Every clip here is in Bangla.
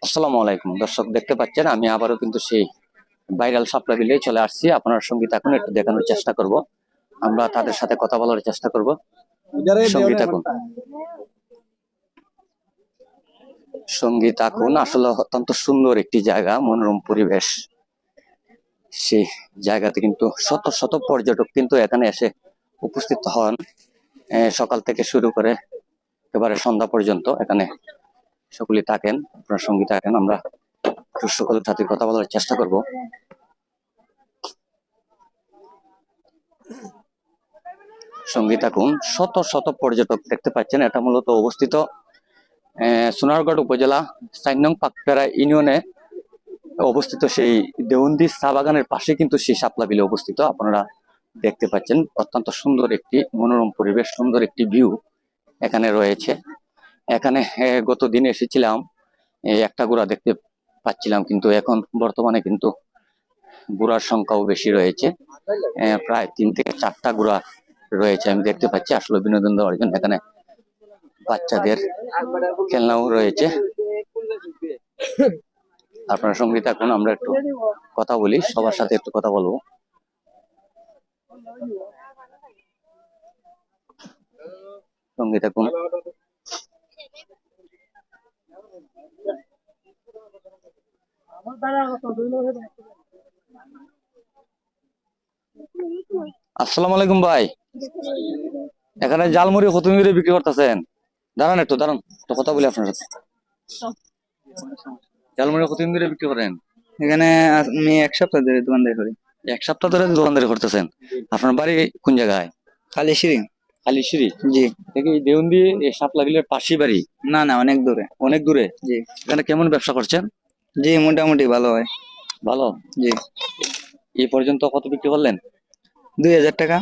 আসসালামু আলাইকুম দর্শক, দেখতে পাচ্ছেন আমি আবারও কিন্তু সেই ভাইরাল শাপলা বিলে চলে আসছি। আপনার সঙ্গীত এখন একটু দেখানোর চেষ্টা করব, আমরা তাদের সাথে কথা বলার চেষ্টা করব। সঙ্গীত এখন আসলে অত্যন্ত সুন্দর একটি জায়গা, মনোরম পরিবেশ। সেই জায়গাতে কিন্তু শত শত পর্যটক কিন্তু এখানে এসে উপস্থিত হন। সকাল থেকে শুরু করে একেবারে সন্ধ্যা পর্যন্ত এখানে সকলেই থাকেন। আপনার সঙ্গী থাকেন, আমরা সকলের সাথে কথা বলার চেষ্টা করব। সঙ্গী থাকুন, শত শত পর্যটক দেখতে পাচ্ছেন। এটা মূলত অবস্থিত সোনারগড় উপজেলা ৪ নং পাকপেরা ইউনিয়নে অবস্থিত। সেই দেওন্দী চা বাগানের পাশে কিন্তু সেই শাপলা বিলে অবস্থিত। আপনারা দেখতে পাচ্ছেন অত্যন্ত সুন্দর একটি মনোরম পরিবেশ, সুন্দর একটি ভিউ এখানে রয়েছে। এখানে গত দিন এসেছিলাম, একটা ঘোড়া দেখতে পাচ্ছিলাম, কিন্তু এখন বর্তমানে কিন্তু ঘোড়ার সংখ্যাও বেশি রয়েছে। প্রায় ৩ থেকে ৪টা ঘোড়া রয়েছে আমি দেখতে পাচ্ছি। আসলে বিনোদন দেওয়ার জন্য এখানে বাচ্চাদের খেলনাও রয়েছে। আপনার সঙ্গী থাকুন, আমরা একটু কথা বলি, সবার সাথে একটু কথা বলবো। সঙ্গী থাকুন। আসসালামু আলাইকুম ভাই, এখানে জালমুড়ি খতুমিরে বিক্রি করতেছেন? দাঁড়ান একটু, দাঁড়ান তো কথা বলি আপনার সাথে। জালমুড়ি খতুমিরে বিক্রি করেন? এখানে আমি 1 সপ্তাহ ধরে দোকানদারি করি। 1 সপ্তাহ ধরে দোকানদারি করতেছেন? আপনার বাড়ি কোন জায়গায়? কালীশ্রী। কালীশ্রী? জি। দেখি দেউন্দি শাপলা বিলের পাশেই বাড়ি? না না, অনেক দূরে। অনেক দূরে? জি। এখানে কেমন ব্যবসা করছেন? জি, মোটামুটি ভালো হয়। ভালো? জি। এই পর্যন্ত কত বিক্রি করলেন? 2000 টাকা।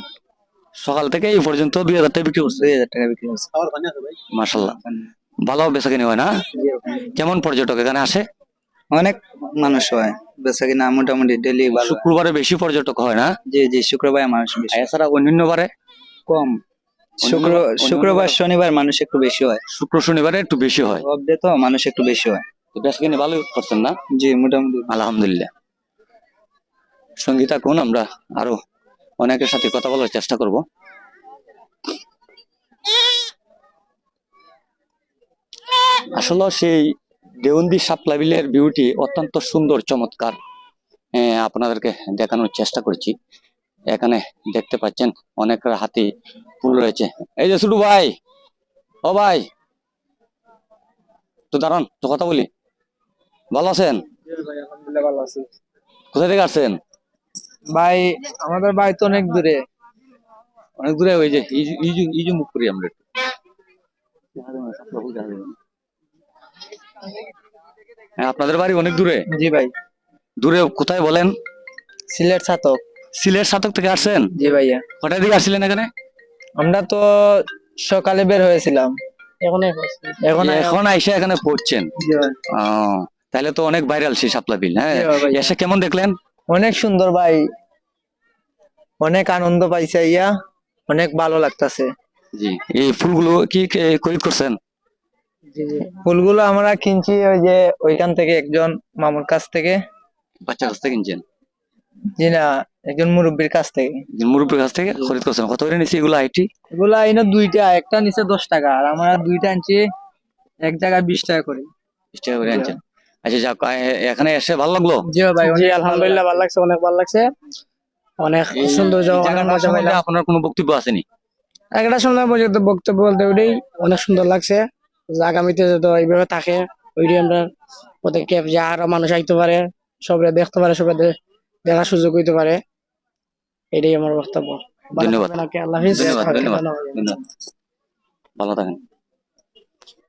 সকাল থেকে এই পর্যন্ত 2000 টাকা বিক্রি করছে? 2000 টাকা বিক্রি হচ্ছে। মাশাআল্লাহ, ভালো বেচা কিনি হয় না? কেমন পর্যটক এখানে আসে? অনেক মানুষ হয়, বেচা কিনা মোটামুটি ডেইলি ভালো। শুক্রবারে বেশি পর্যটক হয় না? জি জি, শুক্রবারে মানুষ বেশি। এছাড়া অন্যান্য বারে কম। শুক্রবার শনিবার মানুষ একটু বেশি হয়। শুক্র শনিবারে একটু বেশি হয়। অফ ডে তো মানুষ একটু বেশি হয়। বেচা কিনি ভালো করছেন না? জি, মোটামুটি আলহামদুলিল্লাহ। সঙ্গী থাকুন, আমরা আরো অনেকের সাথে কথা বলার চেষ্টা করব। আসলে সেই দেওন্দী শাপলা বিলের বিউটি অত্যন্ত সুন্দর, চমৎকার। আপনাদেরকে দেখানোর চেষ্টা করছি। এখানে দেখতে পাচ্ছেন অনেক হাতি ফুল রয়েছে। এই যে ছোট ভাই, ও ভাই তো দাঁড়ান তো কথা বলি। ভালো আছেন? ভালো আছি। কোথা থেকে আসছেন ভাই? আমাদের বাড়ি তো অনেক দূরে। অনেক দূরে? ওই যে ইজু মুখ করি আমরা একটু। হ্যাঁ, আপনাদের বাড়ি অনেক দূরে? জি ভাই। দূরে কোথায় বলেন? সিলেট ছাতক। সিলেট ছাতক থেকে আসছেন? জি ভাইয়া। কটার দিকে আসছিলেন এখানে? আমরা তো সকালে বের হয়েছিলাম, এখন আইসা এখানে পড়ছেন? তাহলে তো অনেক ভাইরাল সেই শাপলা বিল। হ্যাঁ, এসে কেমন দেখলেন? অনেক সুন্দর ভাই, অনেক আনন্দ পাইছে, অনেক ভালো লাগতেছে। জি। এই ফুলগুলো কি খরিদ করছেন? ফুলগুলো আমরা কিনছি ওই যে ওইখান থেকে, একজন মামুর কাছ থেকে। বাচ্চার কাছ থেকে কিনছেন? জি না, একজন মুরব্বীর কাছ থেকে। মুরব্বীর কাছ থেকে খরিদ করছেন? কত করে নিচ্ছে এগুলো আইটি? এগুলা এনে দুইটা, একটা নিচে 10 টাকা, আর আমরা দুইটা আনছি এক জায়গায় 20 টাকা করে। 20 টাকা করে আনছেন? আচ্ছা যাক, এখানে এসে ভালো লাগলো? জি ভাই, আলহামদুলিল্লাহ ভালো লাগছে, অনেক ভালো লাগছে, অনেক সুন্দর। আপনার কোনো বক্তব্য আসেনি? একটা সুন্দর বক্তব্য বলতে ওইটাই, অনেক সুন্দর লাগছে। আগামীতে যত এইভাবে থাকে, ওইটাই আমরা পদক্ষেপ, যে আরো মানুষ আইতে পারে, সবাই দেখতে পারে, সবাই দেখার সুযোগ হইতে পারে। এটাই আমার বক্তব্য। ধন্যবাদ। আল্লাহ হাফেজ। ধন্যবাদ। ভালো থাকেন।